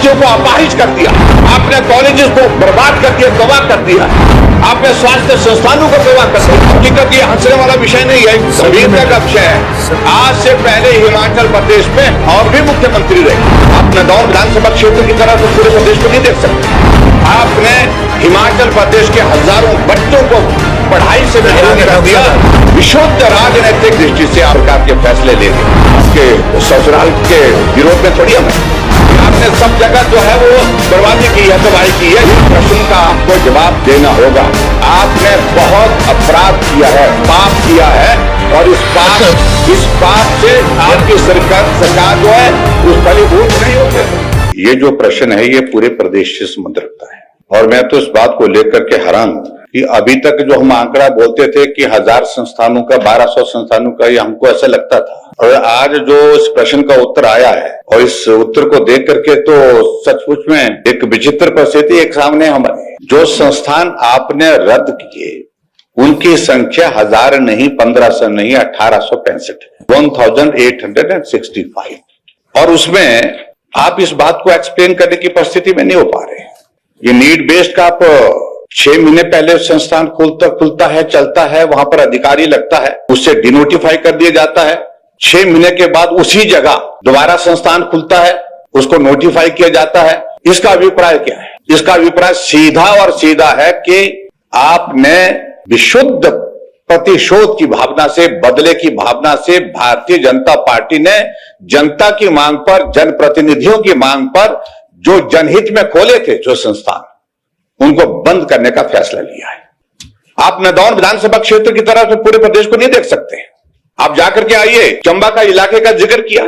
यूनिवर्सिटियों को अपाहिज कर दिया, आपने कॉलेजेस को बर्बाद कर दिया, तबाह कर दिया, आपने स्वास्थ्य संस्थानों को तबाह कर दिया। हकीकत ये हंसने वाला विषय नहीं है, गंभीरता का विषय है। आज से पहले हिमाचल प्रदेश में और भी मुख्यमंत्री रहे, आप नदौर विधानसभा क्षेत्र की तरह तो पूरे प्रदेश को नहीं देख सकते। आपने हिमाचल प्रदेश के हजारों बच्चों को पढ़ाई से महरूम कर दिया। विशुद्ध राजनीतिक दृष्टि से आप आपके फैसले ले के ससुराल के विरोध में थोड़ी हमें, आपने सब जगह जो है वो बर्बादी की है, तबाही की है। इस प्रश्न का आपको जवाब देना होगा। आपने बहुत अपराध किया है, पाप किया है, और इस पाप से आपकी सरकार जो है उस फलीभूत नहीं होते। ये जो प्रश्न है ये पूरे प्रदेश से संबंध रखता है, और मैं तो इस बात को लेकर के हैरान हूं कि अभी तक जो हम आंकड़ा बोलते थे कि 1000 संस्थानों का, 1200 संस्थानों का, ये हमको ऐसा लगता था, और आज जो इस प्रश्न का उत्तर आया है और इस उत्तर को देख करके तो सचमुच में एक विचित्र परिस्थिति एक सामने हमारे, जो संस्थान आपने रद्द किए उनकी संख्या 1000 नहीं, 1500 नहीं, 1865 1865, और उसमें आप इस बात को एक्सप्लेन करने की परिस्थिति में नहीं हो पा रहे। ये नीड बेस्ड का आप 6 महीने पहले संस्थान खुलता है, चलता है, वहां पर अधिकारी लगता है, उससे डिनोटिफाई कर दिया जाता है। 6 महीने के बाद उसी जगह दोबारा संस्थान खुलता है, उसको नोटिफाई किया जाता है। इसका अभिप्राय क्या है? इसका अभिप्राय सीधा और सीधा है कि आपने विशुद्ध प्रतिशोध की भावना से, बदले की भावना से भारतीय जनता पार्टी ने जनता की मांग पर, जनप्रतिनिधियों की मांग पर जो जनहित में खोले थे जो संस्थान, उनको बंद करने का फैसला लिया है। आप नदौर विधानसभा क्षेत्र की तरह से पूरे प्रदेश को नहीं देख सकते। आप जाकर के आइए, चंबा का इलाके का जिक्र किया,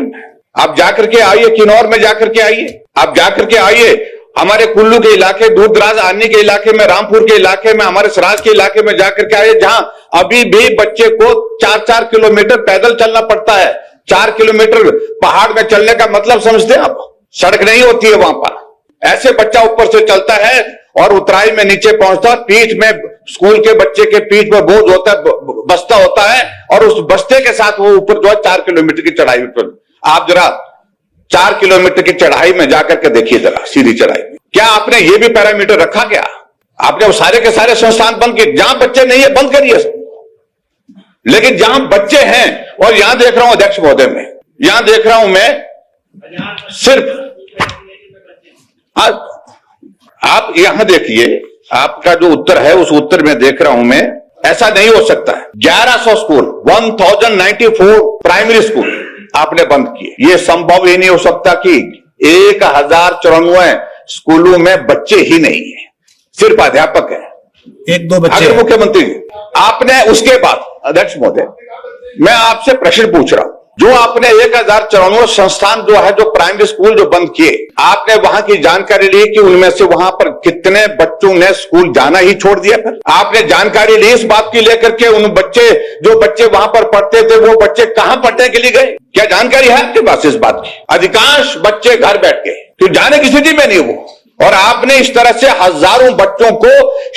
आप जाकर के आइए, किन्नौर में जाकर के आइए, आप जाकर के आइए हमारे कुल्लू के इलाके, दूर दराज आर्नी के इलाके में, रामपुर के इलाके में, हमारे सराज के इलाके में जाकर के आइए, जहां अभी भी बच्चे को 4-4 किलोमीटर पैदल चलना पड़ता है। 4 किलोमीटर पहाड़ में चलने का मतलब समझते हैं आप? सड़क नहीं होती है वहां पर, ऐसे बच्चा ऊपर से चलता है और उतराई में नीचे पहुंचता, पीठ में, स्कूल के बच्चे के पीठ में बोझ होता है, बस्ता होता है, और उस बस्ते के साथ वो ऊपर जो है 4 किलोमीटर की चढ़ाई पर। आप जरा 4 किलोमीटर की चढ़ाई में जाकर के देखिए, जरा सीधी चढ़ाई में, क्या आपने ये भी पैरामीटर रखा? क्या आपने वो सारे के सारे संस्थान बंद किए? जहां बच्चे नहीं है बंद करिए, लेकिन जहां बच्चे हैं, और यहां देख रहा हूं अध्यक्ष महोदय में, यहां देख रहा हूं मैं सिर्फ, आप यहां देखिए, आपका जो उत्तर है उस उत्तर में देख रहा हूं मैं, ऐसा नहीं हो सकता है। 1100 स्कूल, 1094 प्राइमरी स्कूल आपने बंद किए। ये संभव ही नहीं हो सकता कि 1094 स्कूलों में बच्चे ही नहीं है, सिर्फ अध्यापक है, 1-2 बच्चे। अगर मुख्यमंत्री आपने उसके बाद, अध्यक्ष महोदय मैं आपसे प्रश्न पूछ रहा हूं, जो आपने 1094 संस्थान जो है, जो प्राइमरी स्कूल जो बंद किए, आपने वहां की जानकारी ली कि उनमें से वहां पर कितने बच्चों ने स्कूल जाना ही छोड़ दिया? फिर आपने जानकारी ली इस बात की लेकर के, उन बच्चे जो बच्चे वहां पर पढ़ते थे वो बच्चे कहां पढ़ने के लिए गए? क्या जानकारी है आपके पास इस बात की? अधिकांश बच्चे घर बैठ गए, तो जाने की स्थिति में नहीं वो। और आपने इस तरह से हजारों बच्चों को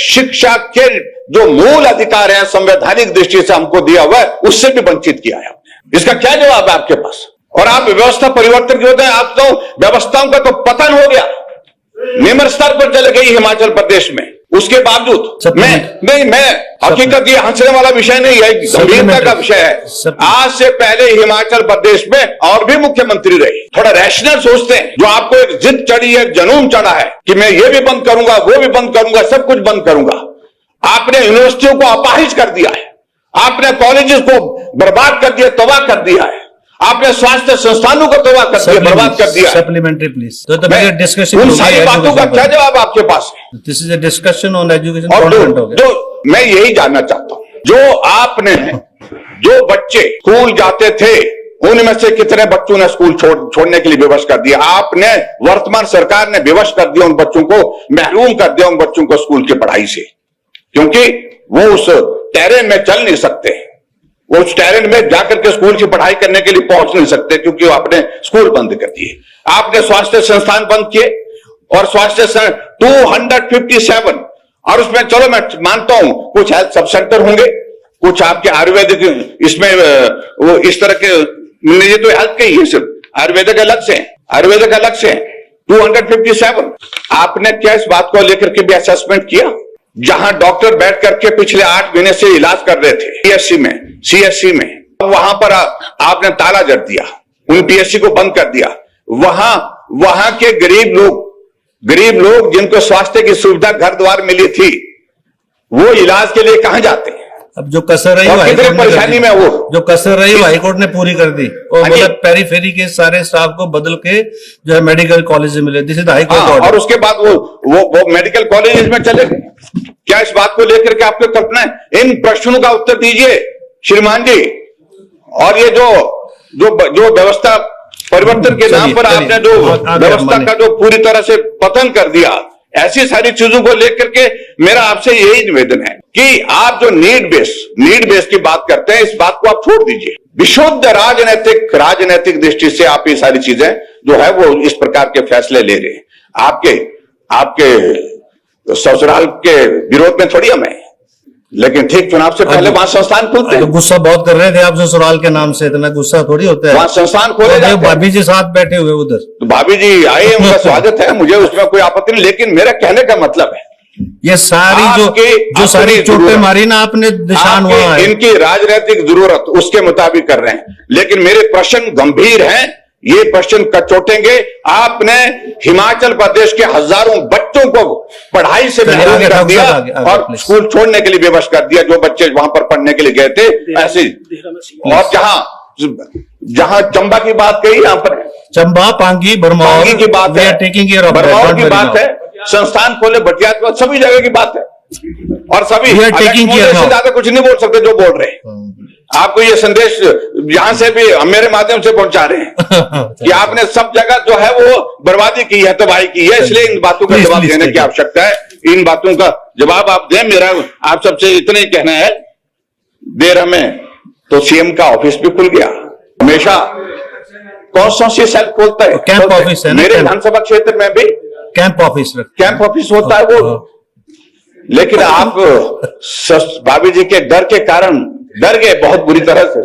शिक्षा के जो मूल अधिकार है संवैधानिक दृष्टि से हमको दिया हुआ है, उससे भी वंचित किया है। इसका क्या जवाब है आपके पास? और आप व्यवस्था परिवर्तन के होते हैं, आप तो व्यवस्थाओं का तो पतन हो गया, निम्न स्तर पर चले गई हिमाचल प्रदेश में। उसके बावजूद मैं हकीकत ये हंसने वाला विषय नहीं है, गंभीरता का विषय है। आज से पहले हिमाचल प्रदेश में और भी मुख्यमंत्री रहे, थोड़ा रैशनल सोचते हैं। जो आपको एक जिद चढ़ी है, जुनून चढ़ा है कि मैं ये भी बंद करूंगा, वो भी बंद करूंगा, सब कुछ बंद करूंगा। आपने यूनिवर्सिटियों को अपाहिज कर दिया है, आपने कॉलेजेस को बर्बाद कर दिया, तबाह कर दिया है, आपने स्वास्थ्य संस्थानों को तबाह कर दिया, बर्बाद कर दिया। Supplementary please. तो डिस्कशन, उन सारी बातों का क्या जवाब आपके पास है? This is a discussion on education. और जो मैं यही जानना चाहता हूं, जो आपने, जो बच्चे स्कूल जाते थे उनमें से कितने बच्चों ने स्कूल छोड़ने के लिए विवश कर दिया? आपने, वर्तमान सरकार ने विवश कर दिया उन बच्चों को, महरूम कर दिया उन बच्चों को स्कूल की पढ़ाई से, क्योंकि वो उस टेरेन में चल नहीं सकते, वो उस टेरेन में जाकर के स्कूल की पढ़ाई करने के लिए पहुंच नहीं सकते, क्योंकि आपने स्कूल बंद कर दिए। आपने स्वास्थ्य संस्थान बंद किए, और स्वास्थ्य 257, और उसमें चलो मैं मानता हूं कुछ हेल्थ सब सेंटर होंगे, कुछ आपके आयुर्वेदिक, इसमें वो इस तरह के, ये तो हेल्थ के ही है, सिर्फ आयुर्वेदिक अलग से, आयुर्वेदिक अलग से, 257 आपने क्या इस बात को लेकर के भी असेसमेंट किया? जहां डॉक्टर बैठ करके पिछले 8 महीने से इलाज कर रहे थे सीएससी में, वहां पर आपने ताला जड़ दिया, उन पीएससी को बंद कर दिया। वहां के गरीब लोग जिनको स्वास्थ्य की सुविधा घर द्वार मिली थी, वो इलाज के लिए कहां जाते हैं? अब जो कसर रही और वो कितनी हाईकोर्ट ने कर परेशानी दी। में वो जो कसर रही वो हाईकोर्ट ने पूरी कर दी और हाँ जी। मतलब पेरीफेरी के सारे स्टाफ को बदल के जो है मेडिकल कॉलेज मिले। दिस इज हाईकोर्ट हाँ, और ऑर्डर। उसके बाद वो मेडिकल कॉलेज में चले गए। क्या इस बात को लेकर के आपको कल्पना है? इन प्रश्नों का उत्तर दीजिए श्रीमान जी। और ये जो व्यवस्था परिवर्तन के नाम पर आपने जो व्यवस्था का जो पूरी तरह से पतन कर दिया, ऐसी सारी चीजों को लेकर के मेरा आपसे यही निवेदन है कि आप जो नीड बेस की बात करते हैं, इस बात को आप छोड़ दीजिए। विशुद्ध राजनैतिक दृष्टि से आप ये सारी चीजें जो है वो इस प्रकार के फैसले ले रहे हैं। आपके ससुराल के विरोध में थोड़ी हम हैं, लेकिन ठीक चुनाव से पहले वहां संस्थान खुलते तो हैं, गुस्सा बहुत कर रहे थे आप ससुराल के नाम से। इतना गुस्सा थोड़ी होता है। वहां संस्थान खोले जाते हैं। भाभी जी साथ बैठे हुए उधर। तो भाभी जी आए, उनका स्वागत है, मुझे उसमें कोई आपत्ति नहीं। लेकिन मेरा कहने का मतलब है, ये सारी जो सारी चोटें मारी ना आपने, निशान आपकी हुआ है। इनकी राजनीतिक जरूरत उसके मुताबिक कर रहे हैं, लेकिन मेरे प्रश्न गंभीर हैं। ये प्रश्न कचोटेंगे। आपने हिमाचल प्रदेश के हजारों बच्चों को पढ़ाई से महरूम आगे, कर आगे, दिया आगे, आगे, और please। स्कूल छोड़ने के लिए विवश कर दिया, जो बच्चे वहां पर पढ़ने के लिए गए थे। ऐसे और जहां चंबा की बात कही, यहां पर चंबा, पांगी, भरमौर पांगी की बात है, टेकिंग केयर ऑफ बरमौर की बात है, संस्थान खोले, भटिया की बात, सभी जगह की बात है। और सभी We are taking care से now। ज्यादा कुछ नहीं बोल सकते जो बोल रहे हैं। आपको ये संदेश यहां से भी मेरे माध्यम से पहुंचा रहे हैं कि आपने सब जगह जो है वो बर्बादी की है, तबाही की है। इसलिए इन बातों का जवाब देने की आवश्यकता है। इन बातों का जवाब आप दें। मेरा आप सबसे इतना ही कहना है, देर हमें तो सीएम का ऑफिस भी खुल गया। हमेशा कॉन्स्टिट्यूंसी सेल खोलता है, कैंप ऑफिस है ना, मेरे कैंप। विधानसभा क्षेत्र में भी कैंप ऑफिस कैंप ऑफिस होता है वो। लेकिन आप भाभी जी के डर के कारण डर गए बहुत बुरी तरह से,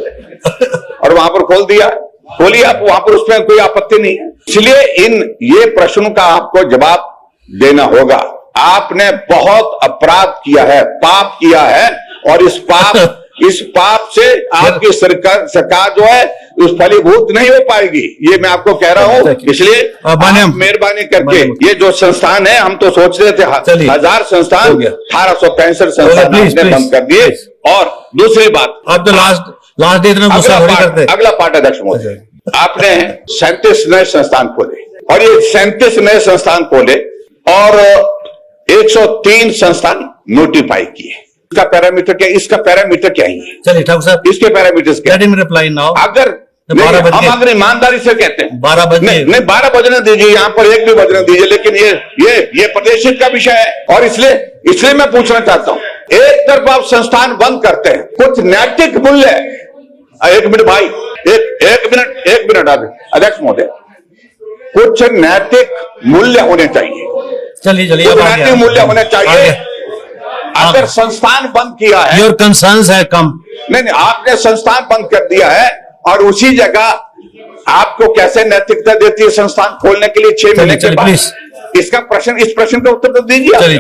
और वहां पर खोलिए आप, वहां पर उसमें कोई आपत्ति नहीं है। इसलिए ये प्रश्नों का आपको जवाब देना होगा। आपने बहुत अपराध किया है, पाप किया है, और इस पाप से आपकी सरकार जो है उस फलीभूत नहीं हो पाएगी, ये मैं आपको कह रहा हूं। इसलिए आप मेहरबानी करके ये जो संस्थान है, हम तो सोच रहे थे 1000 संस्थान, 1865 संस्थान आपने बंद कर दिए। और दूसरी बात, आप तो लास्ट डे इतना गुस्सा थोड़ी करते। अगला पार्ट अध्यक्ष महोदय, आपने 37 नए संस्थान खोले, और ये 37 नए संस्थान खोले और 103 संस्थान नोटिफाई किए। इसका पैरामीटर क्या? इसका पैरामीटर क्या ही है? चलिए ठाकुर साहब, इसके पैरामीटर्स क्या? Let him reply now. अगर हम अगर ईमानदारी से कहते हैं 12 बजे नहीं 12 बजने दीजिए, यहाँ पर 1 भी बजने दीजिए, लेकिन ये प्रदेशित का विषय है। और इसलिए मैं पूछना चाहता हूं, एक तरफ आप संस्थान बंद करते हैं, कुछ नैतिक मूल्य, एक मिनट भाई, एक मिनट अध्यक्ष महोदय, कुछ नैतिक मूल्य होने चाहिए। चलिए कुछ नैतिक मूल्य होने चाहिए। अगर संस्थान बंद किया है, योर कंसर्न्स है कम। नहीं, आपने संस्थान बंद कर दिया है, और उसी जगह आपको कैसे नैतिकता देती है संस्थान खोलने के लिए 6 महीने के बाद? इस प्रश्न का उत्तर तो दीजिए। चलिए